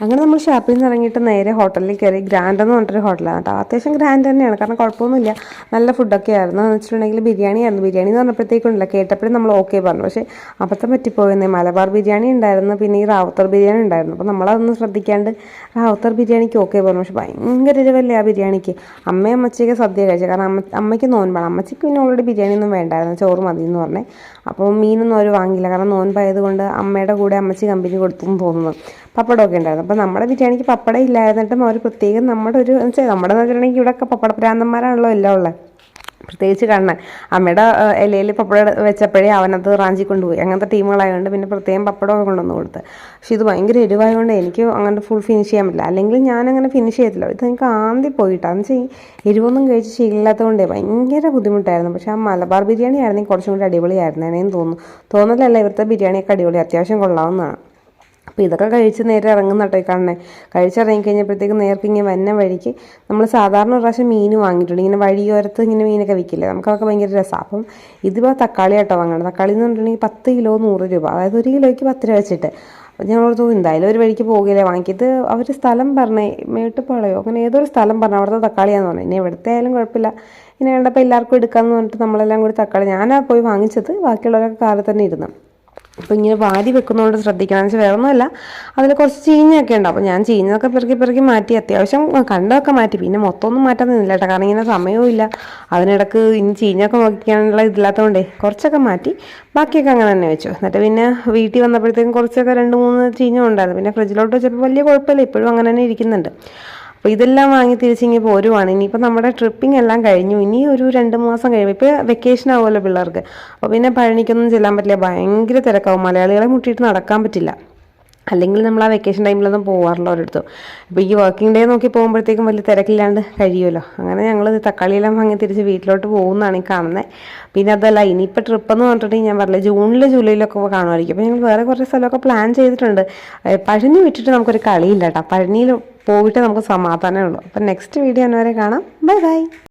അങ്ങനെ നമ്മൾ ഷാപ്പിൽ നിന്ന് ഇറങ്ങിയിട്ട് നേരെ ഹോട്ടലിൽ കയറി. ഗ്രാൻഡ് എന്ന് പറഞ്ഞിട്ടൊരു ഹോട്ടലാണ് കേട്ടോ. അത്യാവശ്യം ഗ്രാൻഡ് തന്നെയാണ്, കാരണം കുഴപ്പമൊന്നുമില്ല, നല്ല ഫുഡൊക്കെ ആയിരുന്നു. എന്ന് വെച്ചിട്ടുണ്ടെങ്കിൽ ബിരിയാണി ആയിരുന്നു. ബിരിയാണി എന്ന് പറഞ്ഞപ്പോഴത്തേക്കുണ്ടല്ല, കേട്ടപ്പോഴും നമ്മൾ ഓക്കെ പറഞ്ഞു. പക്ഷേ അബദ്ധം പറ്റിപ്പോയെന്നേ. മലബാർ ബിരിയാണി ഉണ്ടായിരുന്നു, പിന്നെ ഈ റാവുത്തർ ബിരിയാണി ഉണ്ടായിരുന്നു. അപ്പോൾ നമ്മളതൊന്നും ശ്രദ്ധിക്കാണ്ട് റാവുത്തർ ബിരിയാണിക്ക് ഓക്കെ പറഞ്ഞു. പക്ഷേ ഭയങ്കര എരിവല്ലേ ആ ബിരിയാണിക്ക്. അമ്മയും അമ്മച്ചിയൊക്കെ സദ്യ കഴിച്ചത്, കാരണം അമ്മയ്ക്ക് നോൻപാണ്. അമ്മച്ചിക്ക് പിന്നെ ഓൾറെഡി ബിരിയാണി ഒന്നും വേണ്ടായിരുന്നു, ചോറ് മതി എന്ന് പറഞ്ഞേ. അപ്പോൾ മീനൊന്നും അവർ വാങ്ങിയില്ല, കാരണം നോൻപായതുകൊണ്ട് അമ്മയുടെ കൂടെ അമ്മച്ചി കമ്പനി കൊടുത്തു എന്ന് തോന്നുന്നു. പപ്പടമൊക്കെ ഉണ്ടായിരുന്നു. അപ്പോൾ നമ്മുടെ ബിരിയാണിക്ക് പപ്പടം ഇല്ലായിരുന്നിട്ടും അവർ പ്രത്യേകം നമ്മുടെ നമ്മുടെ വെച്ചിട്ടുണ്ടെങ്കിൽ ഇവിടെയൊക്കെ പപ്പട പ്രാന്തന്മാരാണല്ലോ എല്ലാം ഉള്ളത്. പ്രത്യേകിച്ച് കാണാൻ അമ്മയുടെ ഇലയിൽ പപ്പടം വെച്ചപ്പോഴേ അവനത് റാഞ്ചി കൊണ്ടുപോയി. അങ്ങനത്തെ ടീമുകളായതുകൊണ്ട് പിന്നെ പ്രത്യേകം പപ്പടമൊക്കെ കൊണ്ടുവന്ന് കൊടുത്ത്. പക്ഷെ ഇത് ഭയങ്കര എരിവായതുകൊണ്ട് എനിക്ക് അങ്ങനെ ഫുൾ ഫിനിഷ് ചെയ്യാൻ പറ്റില്ല. അല്ലെങ്കിൽ ഞാനങ്ങനെ ഫിനിഷ് ചെയ്തില്ല. ഇത് എനിക്ക് ആദ്യം പോയിട്ടാന്ന് വെച്ചാൽ എരിവൊന്നും കഴിച്ച് ശീലമില്ലാത്തതുകൊണ്ടേ ഭയങ്കര ബുദ്ധിമുട്ടായിരുന്നു. പക്ഷേ ആ മലബാർ ബിരിയാണി ആയിരുന്നെങ്കിൽ കുറച്ചും കൂടി അടിപൊളിയായിരുന്നേനേന്ന് തോന്നുന്നതല്ല. ഇവിടുത്തെ ബിരിയാണിയൊക്കെ അടിപൊളി, അത്യാവശ്യം കൊള്ളാവുന്നതാണ്. അപ്പോൾ ഇതൊക്കെ കഴിച്ച് നേരെ ഇറങ്ങുന്ന കേട്ടോ ഈ കാണണേ. കഴിച്ചിറങ്ങി കഴിഞ്ഞപ്പോഴത്തേക്ക് നേർക്ക് ഇങ്ങനെ വന്ന വഴിക്ക് നമ്മൾ സാധാരണ ഒരു പ്രാവശ്യം മീൻ വാങ്ങിയിട്ടുണ്ട്. ഇങ്ങനെ വഴിയോരത്ത് ഇങ്ങനെ മീനൊക്കെ വിൽക്കില്ലേ, നമുക്കതൊക്കെ ഭയങ്കര രസമാണ്. അപ്പം ഇതിപ്പോൾ തക്കാളി കേട്ടോ വാങ്ങണം. തക്കാളി എന്ന് പറഞ്ഞിട്ടുണ്ടെങ്കിൽ 10 കിലോ 100 രൂപ, അതായത് 1 കിലോയ്ക്ക് 10 രൂപ വെച്ചിട്ട്. അപ്പോൾ ഞങ്ങൾ തോന്നി എന്തായാലും ഒരു വഴിക്ക് പോകില്ലേ വാങ്ങിയത്. അവർ സ്ഥലം പറഞ്ഞേ, മേട്ടുപ്പാളയോ അങ്ങനെ ഏതൊരു സ്ഥലം പറഞ്ഞു, അവിടുത്തെ തക്കാളിയാന്ന് പറഞ്ഞു. ഇനി എവിടുത്തെ ആയാലും കുഴപ്പമില്ല, ഇങ്ങനെ കണ്ടപ്പോൾ എല്ലാവർക്കും എടുക്കാമെന്ന് പറഞ്ഞിട്ട് നമ്മളെല്ലാം കൂടി തക്കാളി, ഞാനാ പോയി വാങ്ങിച്ചത്, ബാക്കിയുള്ളവരൊക്കെ കാറിൽ തന്നെ ഇരുന്നു. അപ്പോൾ ഇങ്ങനെ വാരി വെക്കുന്നതുകൊണ്ട് ശ്രദ്ധിക്കണം. എന്ന് വെച്ചാൽ വേറെ ഒന്നുമല്ല, അതിൽ കുറച്ച് ചീഞ്ഞൊക്കെ ഉണ്ട്. അപ്പോൾ ഞാൻ ചീഞ്ഞതൊക്കെ പെറുക്കി മാറ്റി, അത്യാവശ്യം കണ്ടതൊക്കെ മാറ്റി. പിന്നെ മൊത്തമൊന്നും മാറ്റാൻ നിന്നില്ല കേട്ടോ, കാരണം ഇങ്ങനെ സമയവും ഇല്ല. അതിനിടക്ക് ഇനി ചീഞ്ഞൊക്കെ നോക്കിക്കാനുള്ള ഇതില്ലാത്തതുകൊണ്ടേ കുറച്ചൊക്കെ മാറ്റി, ബാക്കിയൊക്കെ അങ്ങനെ തന്നെ വെച്ചു. എന്നിട്ട് പിന്നെ വീട്ടിൽ വന്നപ്പോഴത്തേക്കും കുറച്ചൊക്കെ 2-3 ചീഞ്ഞ ഉണ്ടായിരുന്നു. പിന്നെ ഫ്രിഡ്ജിലോട്ട് വെച്ചപ്പോൾ വലിയ കുഴപ്പമില്ല, ഇപ്പോഴും അങ്ങനെ തന്നെ ഇരിക്കുന്നുണ്ട്. അപ്പോൾ ഇതെല്ലാം വാങ്ങി തിരിച്ചിങ്ങി പോരുവാണ്. ഇനിയിപ്പോൾ നമ്മുടെ ട്രിപ്പിംഗ് എല്ലാം കഴിഞ്ഞു. ഇനി ഒരു 2 മാസം കഴിയുമ്പോൾ, ഇപ്പോൾ വെക്കേഷൻ ആവുമല്ലോ പിള്ളേർക്ക്. അപ്പോൾ പിന്നെ പഴനിക്കൊന്നും ചെല്ലാൻ പറ്റില്ല, ഭയങ്കര തിരക്കാവും. മലയാളികളെ മുട്ടിയിട്ട് നടക്കാൻ പറ്റില്ല. അല്ലെങ്കിൽ നമ്മൾ ആ വെക്കേഷൻ ടൈമിലൊന്നും പോകാറില്ല ഒരിടത്തും. ഇപ്പോൾ ഈ വർക്കിംഗ് ഡേ നോക്കി പോകുമ്പോഴത്തേക്കും വലിയ തിരക്കില്ലാണ്ട് കഴിയുമല്ലോ. അങ്ങനെ ഞങ്ങൾ തക്കാളിയെല്ലാം വാങ്ങി തിരിച്ച് വീട്ടിലോട്ട് പോകുന്നതാണ് ഈ കാണുന്നത്. പിന്നെ അതല്ല, ഇനിയിപ്പോൾ ട്രിപ്പെന്ന് പറഞ്ഞിട്ടുണ്ടെങ്കിൽ ഞാൻ പറഞ്ഞില്ല ജൂണിലൊക്കെ കാണുമായിരിക്കും. അപ്പോൾ ഞങ്ങൾ വേറെ കുറേ സ്ഥലമൊക്കെ പ്ലാൻ ചെയ്തിട്ടുണ്ട്. പഴനി വിട്ടിട്ട് നമുക്കൊരു കളിയില്ല കേട്ടോ. പഴനിയിൽ പോയിട്ട് നമുക്ക് സമാധാനമേ ഉള്ളൂ. അപ്പം നെക്സ്റ്റ് വീഡിയോ വരെ കാണാം. Bye bye.